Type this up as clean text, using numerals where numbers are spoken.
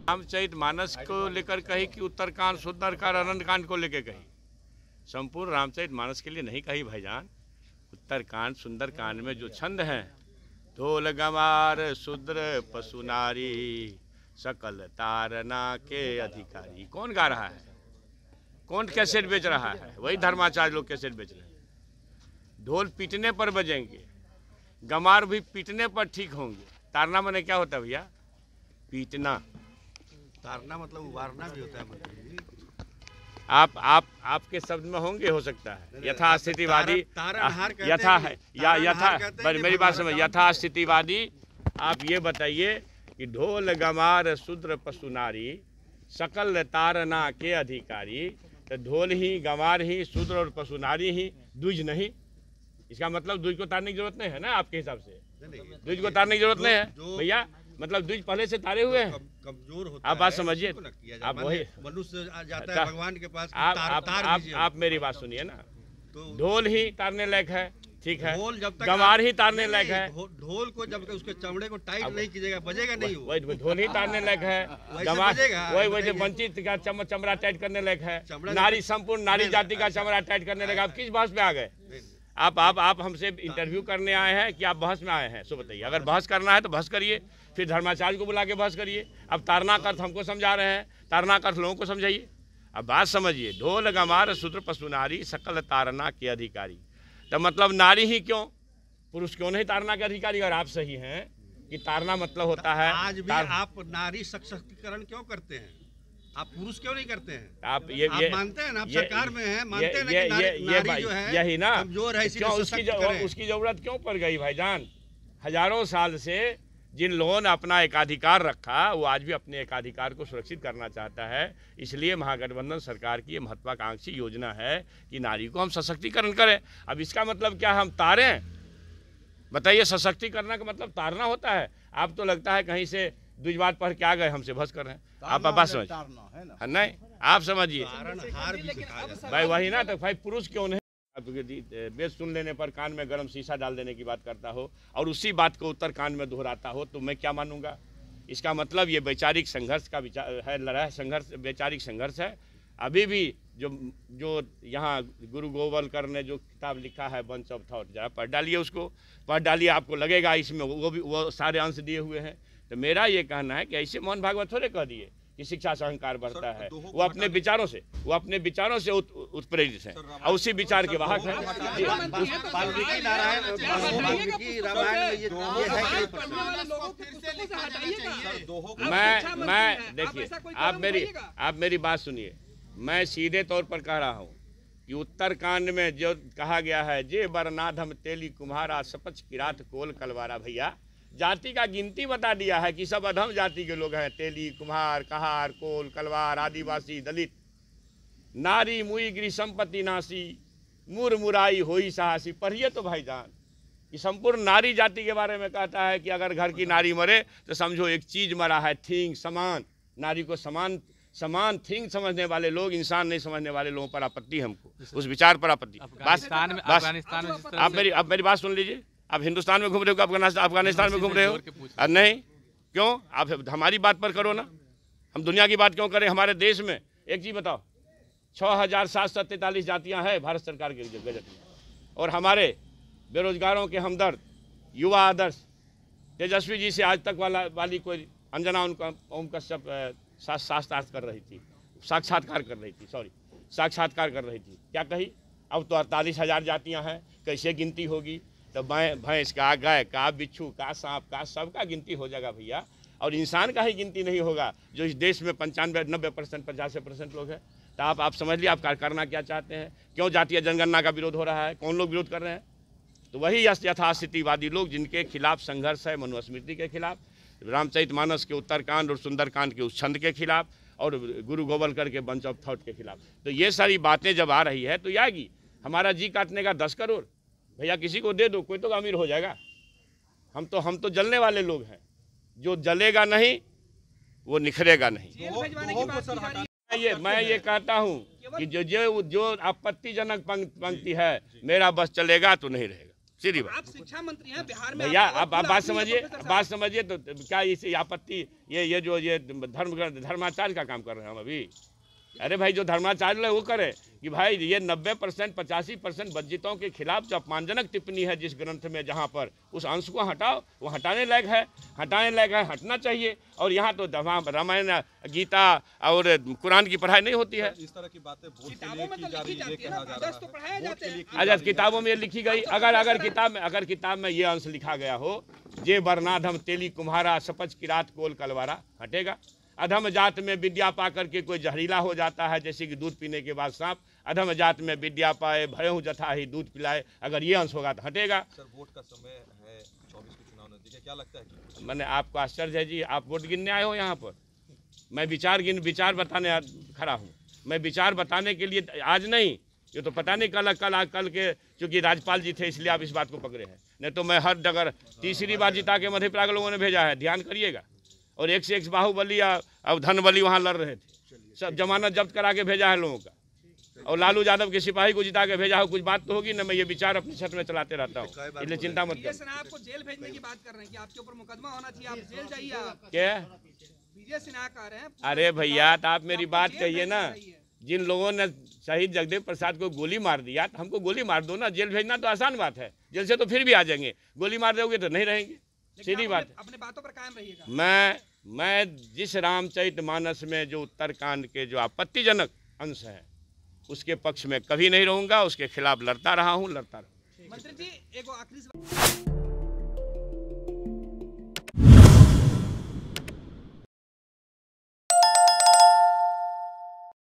रामचरित मानस को लेकर कही कि उत्तरकांड, सुंदरकांड, अरण्यकांड को लेकर कही? संपूर्ण रामचरित मानस के लिए नहीं कही भाईजान। उत्तरकांड, सुंदरकांड में जो छंद हैं, ढोल गंवार शूद्र पशु नारी सकल तारना के अधिकारी, कौन गा रहा है? कौन कैसेट बेच रहा है? वही धर्माचार्य लोग कैसेट बेच रहे हैं। ढोल पीटने पर बजेंगे, गंवार भी पीटने पर ठीक होंगे। तारना माने क्या होता है भैया? पीटना। तारना मतलब उबारना भी होता है। आपके शब्द में होंगे, हो सकता है यथास्थितिवादी, मेरी बात समझ, यथास्थितिवादी। आप ये बताइए कि ढोल गंवार शूद्र पशु नारी सकल तारना के अधिकारी, तो ढोल ही, गंवार ही, शूद्र और पशु नारी ही, द्विज नहीं? इसका मतलब द्विज को तारने की जरूरत नहीं है ना आपके हिसाब से? द्विज को तारने की जरूरत नहीं है भैया। मतलब द्विज पहले से तारे हुए हैं, कमजोर होता आप बात समझिए। आप वही मनुष्य जाता है भगवान के पास, आप मेरी बात सुनिए ना। तो ढोल ही तारने लायक है, ठीक है। ढोल जब तक गंवार ही तारने लायक है। ढोल को जब तक उसके चमड़े को टाइट नहीं कीजिएगा बजेगा नहीं। वही ढोल ही तारने लायक है। गंवार वही वंचित का चमड़ा टाइट करने लायक है। नारी, संपूर्ण नारी जाति का चमड़ा टाइट करने लगा। आप किस बहस में आ गए? आप हमसे इंटरव्यू करने आए हैं कि आप बहस में आए हैं? सो बताइए। अगर बहस करना है तो बहस करिए, फिर धर्माचार्य को बुला के बहस करिए। अब तारना का अर्थ हमको समझा रहे हैं, तारना का अर्थ लोगों को समझाइए। अब बात समझिए। ढोल गंवार शूद्र पशु नारी सकल तारना के अधिकारी, तो मतलब नारी ही क्यों, पुरुष क्यों नहीं तारना के अधिकारी? अगर आप सही हैं कि तारना मतलब होता है, आज भी आप नारी सशक्तिकरण क्यों करते हैं? आप पुरुष क्यों नहीं करते हैं? आप ये मानते हैं ना, आप सरकार में हैं, मानते हैं ना कि नारी जो है यही ना कमजोर है, क्यों उसकी जरूरत क्यों पड़ गई भाईजान? हजारों साल से जिन लोगों ने अपना एकाधिकार रखा, वो आज भी अपने एकाधिकार को सुरक्षित करना चाहता है। इसलिए महागठबंधन सरकार की ये महत्वाकांक्षी योजना है कि नारी को हम सशक्तिकरण करें। अब इसका मतलब क्या हम तारें? बताइए, सशक्तिकरण का मतलब तारना होता है? आप तो लगता है कहीं से द्विजवाद पढ़ के आ गए, हमसे बहस कर रहे हैं। आप बात समझ नहीं, आप समझिए भाई। वही ना, तो भाई पुरुष क्यों नहीं? वेद सुन लेने पर कान में गरम शीशा डाल देने की बात करता हो और उसी बात को उत्तरकांड में दोहराता हो, तो मैं क्या मानूंगा? इसका मतलब ये वैचारिक संघर्ष का विचार है, लड़ाई संघर्ष, वैचारिक संघर्ष है। अभी भी जो यहाँ गुरु गोवलकर ने जो किताब लिखा है बंच ऑफ थॉट, जरा पढ़ डालिए, उसको पढ़ डालिए। आपको लगेगा इसमें वो सारे अंश दिए हुए हैं। तो मेरा ये कहना है कि ऐसे मोहन भागवत थोड़े कह दिए कि शिक्षा से अहंकार बढ़ता है। वो अपने विचारों से उत्प्रेरित है और उसी विचार के वाहक है। मैं देखिए, आप मेरी बात सुनिए। मैं सीधे तौर पर कह रहा हूँ कि उत्तरकांड में जो कहा गया है, जे बरनाधम तेली कुम्हारा सपच किरात कोल कलवारा, भैया जाति का गिनती बता दिया है कि सब अधम जाति के लोग हैं। तेली, कुम्हार, कहार, कोल, कलवार, आदिवासी, दलित, नारी मुई गृह संपत्ति नासी, मुरमुराई होई साहसी। पढ़िए तो भाईजान, कि संपूर्ण नारी जाति के बारे में कहता है कि अगर घर की नारी मरे तो समझो एक चीज मरा है, थिंग, समान। नारी को समान थिंग समझने वाले लोग, इंसान नहीं समझने वाले लोगों पर आपत्ति है। हमको उस विचार पर आपत्ति। अफगानिस्तान में आप मेरी बात सुन लीजिए। आप हिंदुस्तान में घूम रहे हो, अफगानिस्तान में घूम रहे हो? नहीं, क्यों? आप हमारी बात पर करो ना, हम दुनिया की बात क्यों करें? हमारे देश में एक चीज बताओ, 6743 जातियां हैं भारत सरकार के गजट में, और हमारे बेरोजगारों के हमदर्द, युवा आदर्श तेजस्वी जी से आज तक वाली कोई अंजना ओम कश्यप साक्षात्कार कर रही थी। क्या कही? अब तो 48,000 जातियाँ हैं, कैसे गिनती होगी? तो भैंस का, गाय का, बिच्छू का, सांप का, सबका गिनती हो जाएगा भैया। और इंसान का ही गिनती नहीं होगा, जो इस देश में 95-90%, 85% लोग हैं। तो आप समझ लिया आप करना क्या चाहते हैं। क्यों जातीय जनगणना का विरोध हो रहा है? कौन लोग विरोध कर रहे हैं? तो वही यथास्थितिवादी लोग, जिनके खिलाफ संघर्ष है, मनुस्मृति के खिलाफ, रामचरितमानस के उत्तरकांड और सुंदरकांड के उस छंद के खिलाफ, और गुरु गोवलकर के बंच ऑफ थॉट के खिलाफ। तो ये सारी बातें जब आ रही है तो आएगी। हमारा जी काटने का 10 करोड़ भैया किसी को दे दो, कोई तो अमीर हो जाएगा। हम तो जलने वाले लोग हैं। जो जलेगा नहीं वो निखरेगा नहीं। मैं ये कहता हूँ कि जो आपत्तिजनक पंक्ति है, मेरा बस चलेगा तो नहीं रहेगा। सीधी बात। आप शिक्षा मंत्री हैं बिहार में, भैया आपका आप वक्त बात खुला नहीं है, समझिए, प्रोफेसर बात साहब। समझिए। तो क्या इसे आपत्ति ये जो ये धर्माचार्य का काम कर रहे हैं हम अभी? अरे भाई जो धर्माचार्य है वो करे कि भाई ये 90% 85% वंचितों के खिलाफ जो अपमानजनक टिप्पणी है जिस ग्रंथ में, जहाँ पर उस अंश को हटाओ, वो हटाने लायक है, हटना चाहिए। और यहाँ तो रामायण, गीता और कुरान की पढ़ाई नहीं होती है। इस तरह की बातें वोट के किताबों लिए में की तो जा लिखी रही है, ये जाती है कहा ना, जा रहा आदर्श तो पढ़ाए जाते हैं। अच्छा किताबों में लिखी गई, अगर किताब में ये हो, जे वर्णाधम तेली कुम्हारा सपच किरात कोल कलवारा, हटेगा। अधम जात में विद्या पा करके कोई जहरीला हो जाता है, जैसे कि दूध पीने के बाद सांप। अधम जात में विद्या पाए भयहु जथा ही दूध पिलाए, अगर ये अंश होगा तो हटेगा। सर वोट का समय है, 24 के चुनाव नजदीक है, क्या लगता है कि मैंने आपको आश्चर्य है जी, आप वोट गिनने आए हो यहाँ पर? मैं विचार बताने खड़ा हूँ। मैं विचार बताने के लिए आज नहीं, ये तो पता नहीं कल के, चूँकि राज्यपाल जी थे इसलिए आप इस बात को पकड़े हैं, नहीं तो मैं हर जगह तीसरी बार जिता के मधेपुरा के लोगों ने भेजा है, ध्यान करिएगा। और एक से एक बाहुबली और धनबली वहाँ लड़ रहे थे, सब जमानत जब्त करा के भेजा है लोगों का, और लालू यादव के सिपाही को जिता के भेजा हो, कुछ बात तो होगी ना। मैं ये विचार अपनी छत में चलाते रहता हूँ, इसलिए चिंता मत विजय करो। सिन्हा आपको जेल भेजने की बात कर रहे हैं कि आपके ऊपर मुकदमा होना चाहिए, आप जेल जाइए। आप क्या? विजय सिन्हा कह रहे हैं अरे भैया तो आप मेरी आपको बात जेल कहिए भेजना ना, चाहिए। जिन लोगों ने शहीद जगदेव प्रसाद को गोली मार दिया तो हमको गोली मार दो ना। जेल भेजना तो आसान बात है, जेल से तो फिर भी आ जाएंगे, गोली मार दोगे तो नहीं रहेंगे, लेकिन सीधी आप बात है। अपने बातों पर कायम रहिएगा। मैं जिस रामचरितमानस में जो उत्तरकांड के जो आपत्तिजनक अंश हैं उसके पक्ष में कभी नहीं रहूँगा, उसके खिलाफ लड़ता रहा हूँ, लड़ता रहूँगा। मंत्री जी एक आखिरी सवाल।